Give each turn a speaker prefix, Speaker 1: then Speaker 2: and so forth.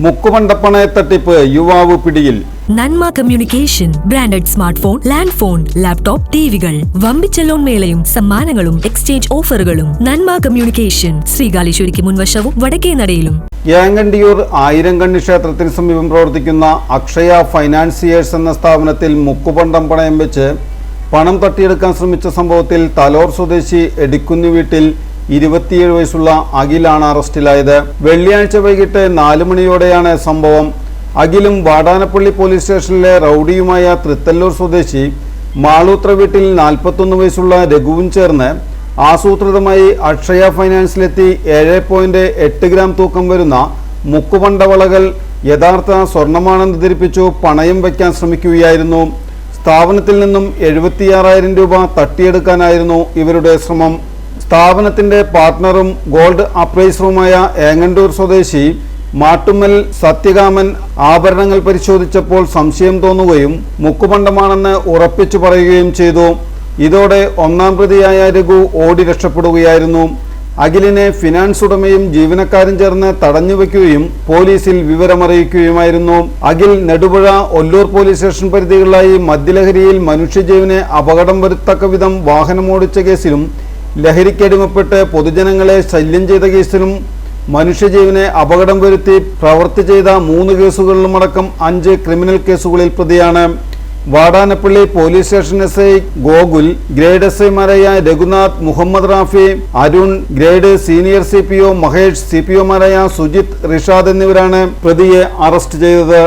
Speaker 1: മുക്കുമണ്ടപ്പണയ തട്ടിപ്പ് യുവാവ് പിടിയിൽ.
Speaker 2: Nanma communication branded smart phone, land phone, laptop, ടിവികൾ, വമ്പിച്ച ലോൺ മേളയും സമ്മാനങ്ങളും എക്സ്ചേഞ്ച് ഓഫറുകളും. നന്മ കമ്മ്യൂണിക്കേഷൻ, ശ്രീകാലേശ്വരിക്ക് മുൻവശവും വടക്കേനടയിലും.
Speaker 1: യാങ്കണ്ടിയൂർ ആയിരംകണ്ണി ക്ഷേത്രത്തിന് സമീപം പ്രവർത്തിക്കുന്ന അക്ഷയ ഫൈനാൻസിയേഴ്സ് എന്ന സ്ഥാപനത്തിൽ മുക്കുപണ്ടം പണയം വെച്ച് പണം തട്ടിയെടുക്കാൻ ശ്രമിച്ച സംഭവത്തിൽ തലോർ സ്വദേശി എടിക്കുന്നി വീട്ടിൽ 27 വയസ്സുള്ള അഖിലാണ് അറസ്റ്റിലായത്. വെള്ളിയാഴ്ച വൈകിട്ട് 4 മണിയോടെയാണ് സംഭവം. അഖിലും വാടാനപ്പള്ളി പോലീസ് സ്റ്റേഷനിലെ റൌഡിയുമായ തൃത്തല്ലൂർ സ്വദേശി മാളൂത്ര വീട്ടിൽ 41 വയസ്സുള്ള രഘുവും ചേർന്ന് ആസൂത്രിതമായി അക്ഷയ ഫൈനാൻസിലെത്തി 7.8 ഗ്രാം തൂക്കം വരുന്ന മുക്കുപണ്ടവളകൾ യഥാർത്ഥ സ്വർണമാണെന്ന് ധരിപ്പിച്ചു പണയം വയ്ക്കാൻ ശ്രമിക്കുകയായിരുന്നു. സ്ഥാപനത്തിൽ നിന്നും 76,000 രൂപ തട്ടിയെടുക്കാനായിരുന്നു ഇവരുടെ ശ്രമം. സ്ഥാപനത്തിന്റെ പാർട്ട്ണറും ഗോൾഡ് അപ്രൈസറുമായ ഏങ്ങണ്ടൂർ സ്വദേശി മാട്ടുമ്മൽ സത്യകാമൻ ആഭരണങ്ങൾ പരിശോധിച്ചപ്പോൾ സംശയം തോന്നുകയും മുക്കുപണ്ടമാണെന്ന് ഉറപ്പിച്ചു പറയുകയും ചെയ്തു. ഇതോടെ ഒന്നാം പ്രതിയായ രഘു ഓടി രക്ഷപ്പെടുകയായിരുന്നു. അഖിലിനെ ഫിനാൻസ് ഉടമയും ജീവനക്കാരും ചേർന്ന് തടഞ്ഞുവെക്കുകയും പോലീസിൽ വിവരമറിയിക്കുകയുമായിരുന്നു. അഖിൽ നെടുപുഴ, ഒല്ലൂർ പോലീസ് സ്റ്റേഷൻ പരിധികളിലായി മദ്യലഹരിയിൽ മനുഷ്യജീവനെ അപകടം വരുത്തക്ക വിധം വാഹനമോടിച്ച കേസിലും ലഹരിക്കടിമപ്പെട്ട് പൊതുജനങ്ങളെ ശല്യം ചെയ്ത കേസിലും മനുഷ്യജീവനെ അപകടം വരുത്തി പ്രവൃത്തി ചെയ്ത 3 കേസുകളിലുമടക്കം 5 ക്രിമിനൽ കേസുകളിൽ പ്രതിയാണ്. Vadanappally police station SI Gokul, grade SIമാരായ Raghunath, Muhammad Rafi, Arun, grade senior CPO Mahesh, CPOമാരായ സുജിത്, റിഷാദ് എന്നിവരാണ് പ്രതിയെ അറസ്റ്റ് ചെയ്തത്.